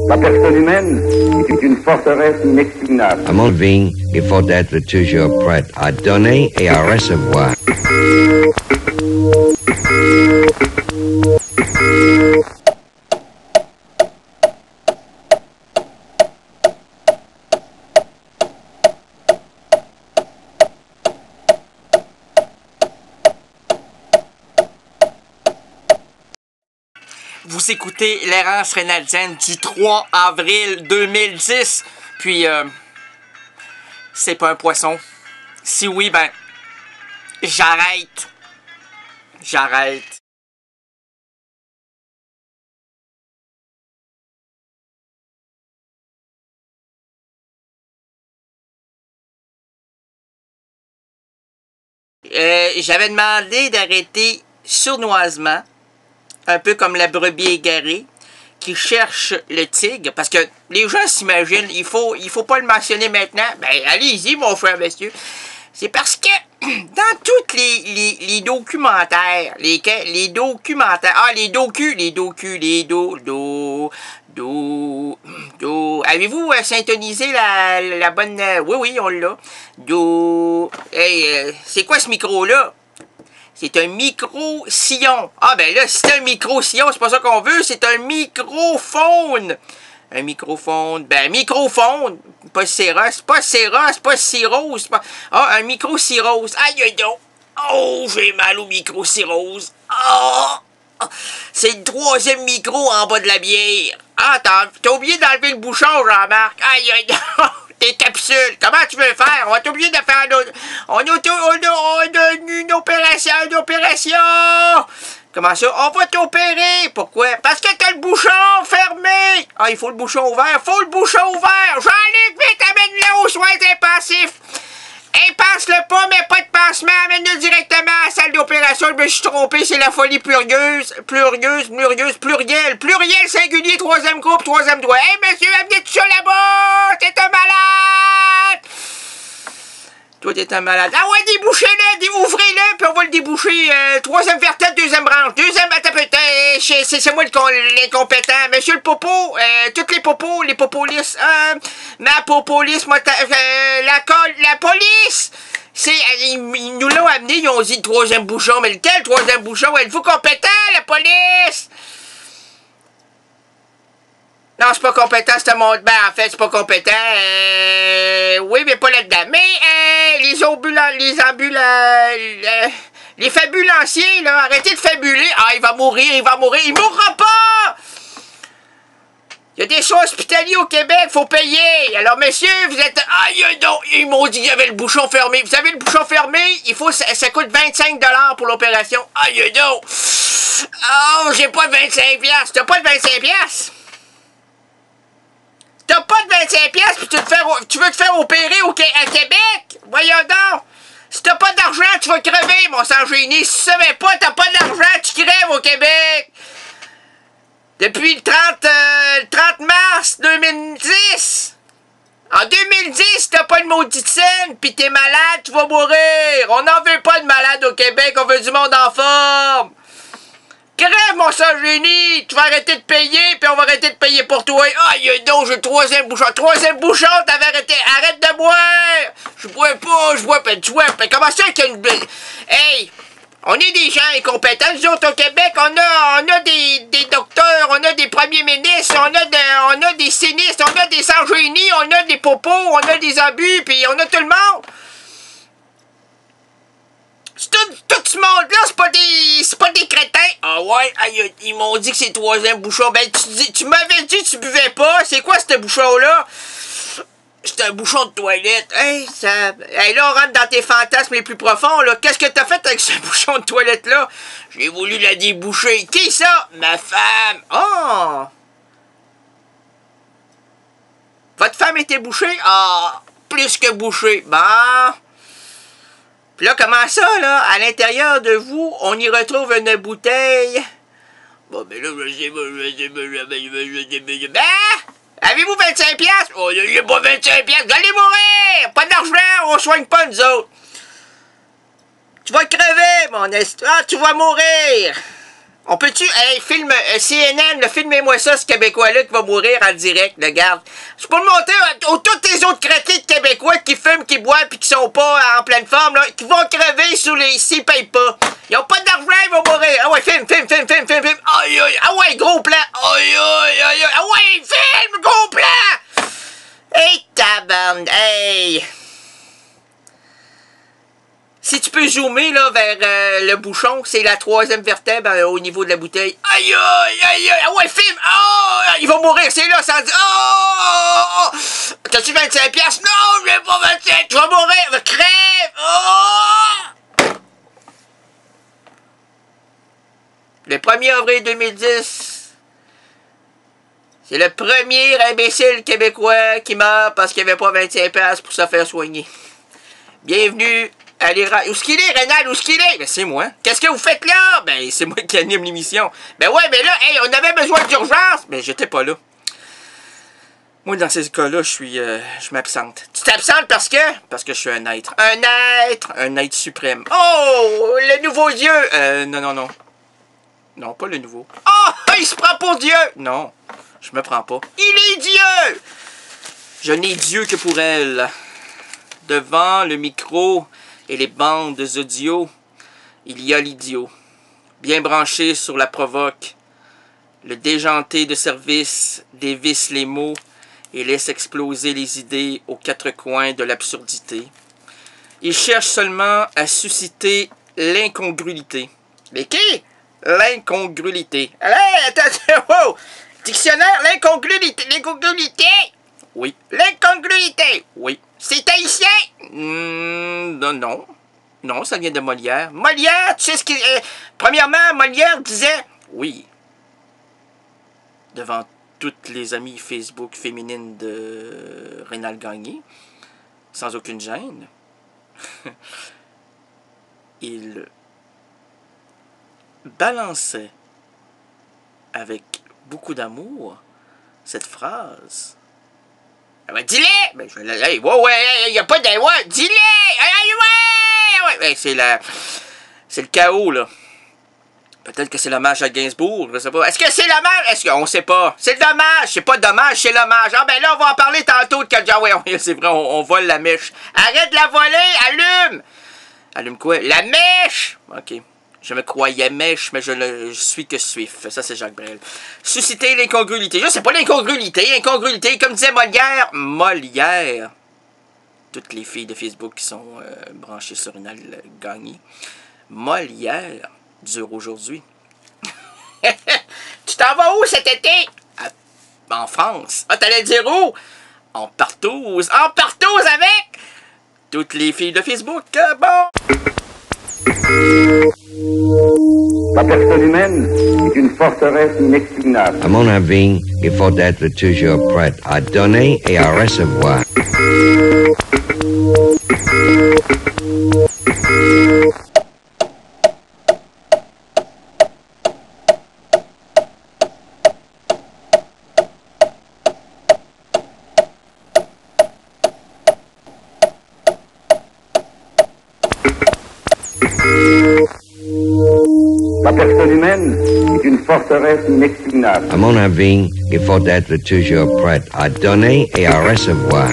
La personne humaine est une forteresse inexpugnable. À mon avis, il faut être toujours prêt à donner et à recevoir. Vous écoutez l'errance rénaldienne du 3 avril 2010. Puis, c'est pas un poisson. Si oui, ben, j'arrête. J'arrête. J'avais demandé d'arrêter sournoisement, un peu comme la brebis égarée, qui cherche le tigre, parce que les gens s'imaginent, il faut pas le mentionner maintenant. Ben, allez-y, mon frère, monsieur. C'est parce que, dans tous les documentaires, les documentaires, avez-vous syntonisé la bonne, oui, on l'a, c'est quoi ce micro-là? C'est un micro-sillon. Ah, ben là, si c'est un micro-sillon, c'est pas ça qu'on veut, c'est un microphone. Un microphone. Ben, microphone. Pas Séros, pas cirrhose. Ah, un micro-cirrhose. Aïe, aïe, donc. Oh, j'ai mal au micro-cirrhose. Oh! C'est le 3e micro en bas de la bière. Ah, t'as oublié d'enlever le bouchon, Jean-Marc. Aïe, aïe, tes capsules. Comment tu veux faire? On va t'oublier de faire une opération. Comment ça? On va t'opérer. Pourquoi? Parce que t'as le bouchon fermé. Ah, il faut le bouchon ouvert. Jean-Luc, vite, amène-le aux soins intensifs. Passe-le pas, mais pas de pansement. Amène-le directement à la salle d'opération. Je me suis trompé, c'est la folie pluriel, singulier, 3e groupe, 3e doigt. Hey, monsieur, amenez tout ça là-bas. T'es un malade. Toi, t'es un malade. Ah ouais, débouchez-le, ouvrez-le, puis on va le déboucher. 3e vertèbre, 2e branche. 2e, c'est moi l'incompétent. Monsieur le popo, toutes les popos lisses. Ma popo lisse, moi, la police. Ils nous l'ont amené, ils ont dit le 3e bouchon. Mais lequel 3e bouchon? Êtes-vous compétent, la police? Non, c'est pas compétent, c'est mon... Ben, en fait, c'est pas compétent. Oui, mais pas là-dedans. Mais, les fabulanciers, là, arrêtez de fabuler. Ah, il va mourir. Il mourra pas! Il y a des soins hospitaliers au Québec, faut payer. Alors, messieurs, vous êtes... Aïe, non, ils m'ont dit qu'il y avait le bouchon fermé. Vous avez le bouchon fermé, ça coûte 25 $ pour l'opération. Aïe, non. Oh, j'ai pas de 25$. T'as pas de 25$? T'as pas de 25$ puis tu veux te faire opérer à Québec? Voyons donc! Si t'as pas d'argent, tu vas crever, mon sang-gêné. Si tu savais pas, t'as pas d'argent, tu crèves au Québec! Depuis le 30 mars 2010! En 2010, si t'as pas de maudite scène pis t'es malade, tu vas mourir! On n'en veut pas de malade au Québec, on veut du monde en forme! Crève, mon sang-génie! Tu vas arrêter de payer, puis on va arrêter de payer pour toi. Aïe, donc, j'ai le 3e bouchon. 3e bouchon, t'avais arrêté. Arrête de boire! Je bois pas, tu vois. Comment ça qu'il y a une... Hey! On est des gens incompétents. Nous autres, au Québec, on a des docteurs, on a des premiers ministres, on a des sinistres, on a des sans-génies, on a des popos, on a des abus, puis on a tout le monde. Tout ce monde-là, c'est pas des crétins. Ah ouais, aïe, ils m'ont dit que c'est le 3e bouchon. Ben, tu m'avais dit que tu buvais pas. C'est quoi ce bouchon-là? C'est un bouchon de toilette. Hey, là, on rentre dans tes fantasmes les plus profonds, là. Qu'est-ce que t'as fait avec ce bouchon de toilette-là? J'ai voulu la déboucher. Qui ça? Ma femme. Oh! Votre femme était bouchée? Ah, plus que bouchée. Bon... Puis là, comment ça, là? À l'intérieur de vous, on y retrouve une bouteille. Bon, mais là, ben! Avez-vous 25$? Oh, il n'y a pas 25$. Vous allez mourir! Pas d'argent, on soigne pas, nous autres. Tu vas crever, mon espoir. Tu vas mourir. On peut-tu... Hey, film... CNN, filmez-moi ça, ce Québécois-là qui va mourir en direct, regarde. C'est pour le montrer aux tous les autres craqués de Québécois qui fument, qui boivent, puis qui sont pas en pleine forme, là, qui vont crever s'ils payent pas. Ils ont pas d'argent, ils vont mourir. Ah ouais, film. Aïe, aïe. Ah ouais, gros plan. Aïe, aïe, aïe. Ah ouais, film, gros plan. Hey, tabarn... Hey... Si tu peux zoomer là, vers le bouchon, c'est la 3e vertèbre au niveau de la bouteille. Aïe, aïe, aïe, aïe. Ah ouais, film. Oh, il va mourir, c'est là, ça dit. Oh, t'as-tu 25$? Non, j'ai pas 25$. Tu vas mourir, crève. Oh. Le 1er avril 2010, c'est le premier imbécile québécois qui meurt parce qu'il n'y avait pas 25$ pour se faire soigner. Bienvenue. Allez, où est-ce qu'il est, Rénal? Où est-ce qu'il est? Ben, c'est moi. Qu'est-ce que vous faites là? Ben, c'est moi qui anime l'émission. Ben ouais, mais là, hey, on avait besoin d'urgence. Ben, j'étais pas là. Moi, dans ces cas-là, je m'absente. Tu t'absentes parce que? Parce que je suis un être. Un être suprême. Oh, le nouveau Dieu. Non. Non, pas le nouveau. Oh, il se prend pour Dieu. Non, je me prends pas. Il est Dieu. Je n'ai Dieu que pour elle. Devant le micro et les bandes audio, il y a l'idiot, bien branché sur la provoque, le déjanté de service dévisse les mots et laisse exploser les idées aux quatre coins de l'absurdité. Il cherche seulement à susciter l'incongruité. Mais qui? L'incongruité. Allez, attention, wow! Dictionnaire, l'incongruité. Oui. L'incongruité. Oui. C'est haïtien? Non. Non, ça vient de Molière. Molière, tu sais ce qu'il... premièrement, Molière disait... Oui. Devant toutes les amies Facebook féminines de Rénal Gagné, sans aucune gêne, il balançait avec beaucoup d'amour cette phrase... Ben, dis-le! Ben, je vais hey, ouais, y a pas de... Ouais, dis-le! Ouais, c'est le chaos, là. Peut-être que c'est l'hommage à Gainsbourg, je sais pas. Est-ce que c'est l'hommage? Est-ce qu'on sait pas? C'est le dommage, c'est pas dommage, c'est l'hommage. Ah, ben là, on va en parler tantôt de Kadja. Ouais, c'est vrai, on vole la mèche. Arrête de la voler, allume! Allume quoi? La mèche! Ok. Je me croyais mèche, mais je suis que suif. Ça, c'est Jacques Brel. Susciter l'incongruité. Je sais pas l'incongruité. Incongruité, comme disait Molière. Toutes les filles de Facebook qui sont branchées sur Rénal Gagné. Molière dure aujourd'hui. Tu t'en vas où cet été? En France. Ah, t'allais dire où? En partouze. En partouze avec toutes les filles de Facebook. Bon. La personne humaine est une forteresse inexpugnable. À mon avis, il faut être toujours prêt à donner et à recevoir. La personne humaine est une forteresse inexpugnable. À mon avis, il faut être toujours prêt à donner et à recevoir.